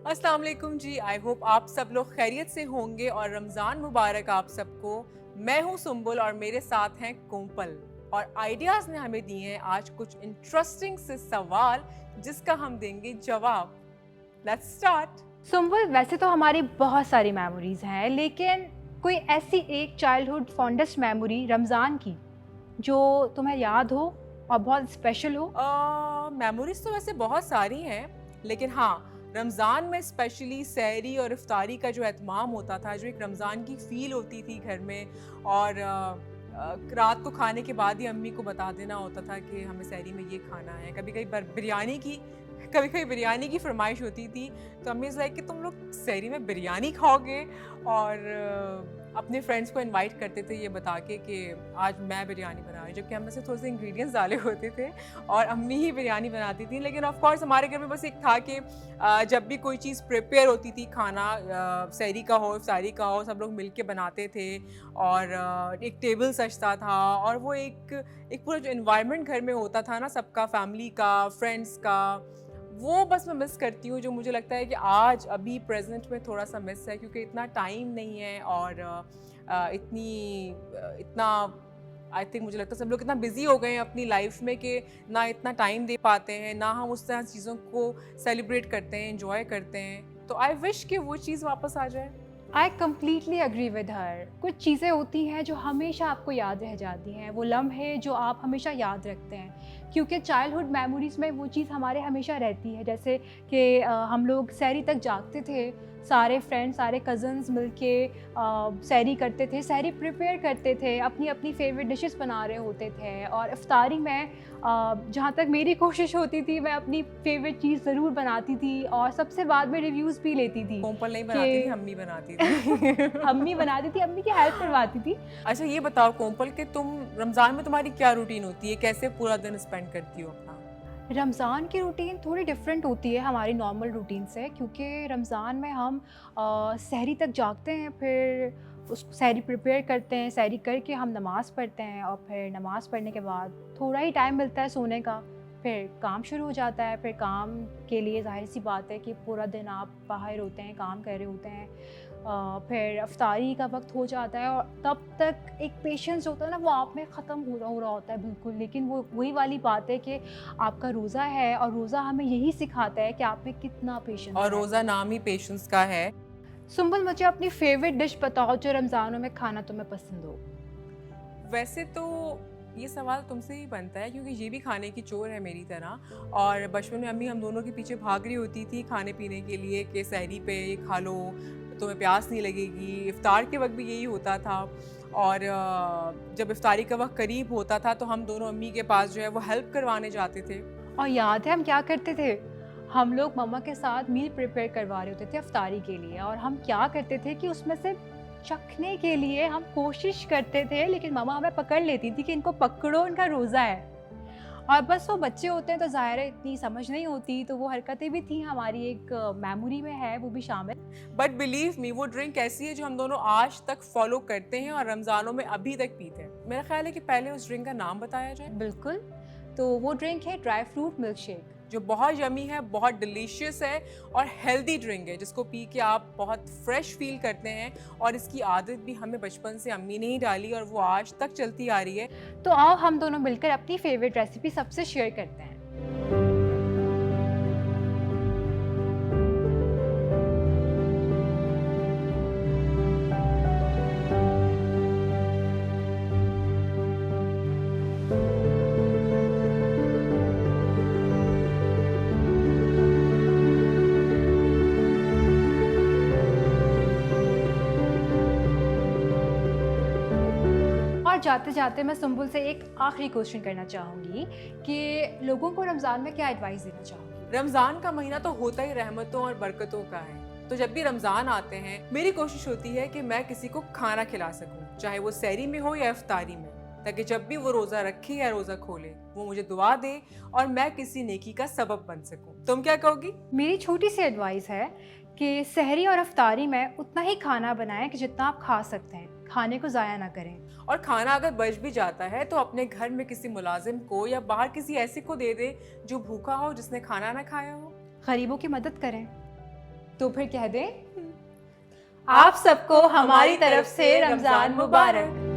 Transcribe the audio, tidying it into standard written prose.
अस्सलाम वालेकुम जी। I hope आप सब लोग खैरियत से होंगे और रमज़ान मुबारक आप सबको। मैं हूँ सुम्बुल और मेरे साथ हैं कोमपल और आइडियाज़ ने हमें दिए हैं आज कुछ इंटरेस्टिंग से सवाल जिसका हम देंगे जवाब। Let's start. सुम्बुल, वैसे तो हमारी बहुत सारी मेमोरीज हैं, लेकिन कोई ऐसी एक चाइल्डहुड फॉन्डेस्ट मेमोरी रमज़ान की जो तुम्हें याद हो और बहुत स्पेशल हो? मेमोरीज तो वैसे बहुत सारी हैं, लेकिन हाँ, रमज़ान में स्पेशली सहरी और इफ्तारी का जो एहतमाम होता था, जो एक रमज़ान की फ़ील होती थी घर में और रात को खाने के बाद ही अम्मी को बता देना होता था कि हमें सहरी में ये खाना है। कभी-कभी बिरयानी की फ़रमाइश होती थी, तो अम्मी इज़ लाइक कि तुम लोग सहरी में बिरयानी खाओगे और अपने फ्रेंड्स को इनवाइट करते थे ये बता के कि आज मैं बिरयानी बना रही हूँ, जबकि हमने से थोड़े से इंग्रेडिएंट्स डाले होते थे और अम्मी ही बिरयानी बनाती थी। लेकिन ऑफ कोर्स हमारे घर में बस एक था कि जब भी कोई चीज़ प्रिपेयर होती थी, खाना सहरी का हो, इफ्तारी का हो, सब लोग मिलके बनाते थे और एक टेबल सजता था और वो एक पूरा जो एनवायरनमेंट घर में होता था ना सबका, फैमिली का, फ्रेंड्स का, वो बस मैं मिस करती हूँ। जो मुझे लगता है कि आज अभी प्रेज़ेंट में थोड़ा-सा मिस है, क्योंकि इतना टाइम नहीं है और इतना आई थिंक मुझे लगता है सब लोग इतना बिज़ी हो गए हैं अपनी लाइफ़ में कि ना इतना टाइम दे पाते हैं, ना हम उस तरह चीज़ों को सेलिब्रेट करते हैं, एन्जॉय करते हैं। तो आई विश कि वो चीज़ वापस आ जाए। I completely agree with her. कुछ चीज़ें होती हैं जो हमेशा आपको याद रह जाती हैं, वो लम्हे जो आप हमेशा याद रखते हैं, क्योंकि चाइल्डहुड मेमोरीज़ में वो चीज़ हमारे हमेशा रहती है। जैसे कि हम लोग सहरी तक जागते थे, सारे फ्रेंड्स, सारे कज़न्स मिलके सहरी करते थे, सहरी प्रिपेयर करते थे, अपनी अपनी फेवरेट डिशेस बना रहे होते थे और इफ्तारी में जहाँ तक मेरी कोशिश होती थी, मैं अपनी फेवरेट चीज़ ज़रूर बनाती थी और सबसे बाद में रिव्यूज़ भी लेती थी कोमपल नहीं बनाती थी, कि अम्मी बनाती थी। अम्मी बनाती थी, अम्मी की हेल्प करवाती थी। अच्छा ये बताओ कोमपल कि तुम रमज़ान में तुम्हारी क्या रूटीन होती है? कैसे पूरा दिन स्पेंड करती हो अपना? रमज़ान की रूटीन थोड़ी डिफरेंट होती है हमारी नॉर्मल रूटीन से, क्योंकि रमज़ान में हम सहरी तक जागते हैं, फिर उस सहरी प्रिपेयर करते हैं, सहरी करके हम नमाज़ पढ़ते हैं और फिर नमाज़ पढ़ने के बाद थोड़ा ही टाइम मिलता है सोने का। फिर काम शुरू हो जाता है। फिर काम के लिए ज़ाहिर-सी बात है कि पूरा दिन आप बाहर होते हैं, काम कर रहे होते हैं। फिर इफ्तारी का वक़्त हो जाता है और तब तक एक पेशेंस होता है ना, वो आप में ख़त्म हो रहा होता है बिल्कुल। लेकिन वो वही वाली बात है कि आपका रोज़ा है और रोज़ा हमें यही सिखाता है कि आप में कितना पेशेंस और है। रोज़ा नाम ही पेशेंस का है। सुंबल, मुझे अपनी फ़ेवरेट डिश बताओ जो रमज़ानों में खाना तुम्हें पसंद हो? वैसे तो ये सवाल तुमसे ही बनता है, क्योंकि ये भी खाने की चोर है मेरी तरह और बचपन में अम्मी हम दोनों के पीछे भाग रही होती थी खाने पीने के लिए कि सहरी पे ये खा लो, तुम्हें प्यास नहीं लगेगी। इफ्तार के वक्त भी यही होता था और जब इफ्तारी का वक्त करीब होता था तो हम दोनों अम्मी के पास जो है वो हेल्प करवाने जाते थे। और याद है हम क्या करते थे? हम लोग मम्मा के साथ मील प्रिपेयर करवा रहे होते थे इफ्तारी के लिए, और हम क्या करते थे कि उसमें से चखने के लिए हम कोशिश करते थे, लेकिन मम्मा हमें पकड़ लेती थी कि इनको पकड़ो, इनका रोज़ा है। और बस वो बच्चे होते हैं तो ज़ाहिर है इतनी समझ नहीं होती, तो वो हरकतें भी थी हमारी, एक मेमोरी में है वो भी शामिल। बट बिलीव मी, वो ड्रिंक ऐसी है जो हम दोनों आज तक फॉलो करते हैं और रमज़ानों में अभी तक पीते हैं। मेरा ख्याल है कि पहले उस ड्रिंक का नाम बताया जाए। बिल्कुल, तो वो ड्रिंक है ड्राई फ्रूट मिल्क शेक। जो बहुत यमी है, बहुत डिलीशियस है और हेल्दी ड्रिंक है, जिसको पी के आप बहुत फ्रेश फील करते हैं और इसकी आदत भी हमें बचपन से अम्मी ने ही डाली और वो आज तक चलती आ रही है। तो आओ हम दोनों मिलकर अपनी फेवरेट रेसिपी सबसे शेयर करते हैं। और जाते-जाते मैं सुंबुल से एक आखिरी क्वेश्चन करना चाहूँगी कि लोगों को रमज़ान में क्या एडवाइस देना चाहोगी? रमज़ान का महीना तो होता ही रहमतों और बरकतों का है, तो जब भी रमज़ान आते हैं मेरी कोशिश होती है कि मैं किसी को खाना खिला सकूं, चाहे वो सहरी में हो या इफ्तारी में, ताकि जब भी वो रोज़ा रखे या रोज़ा खोले वो मुझे दुआ दे और मैं किसी नेकी का सबब बन सकूं। तुम क्या कहोगी? मेरी छोटी सी एडवाइस है कि सहरी और इफ्तारी में उतना ही खाना बनाएं कि जितना आप खा सकते हैं, खाने को ज़ाया ना करें। और खाना अगर बच भी जाता है तो अपने घर में किसी मुलाजिम को या बाहर किसी ऐसे को दे दे जो भूखा हो, जिसने खाना ना खाया हो। गरीबों की मदद करें। तो फिर कह दें, आप सबको हमारी तरफ से रमज़ान मुबारक।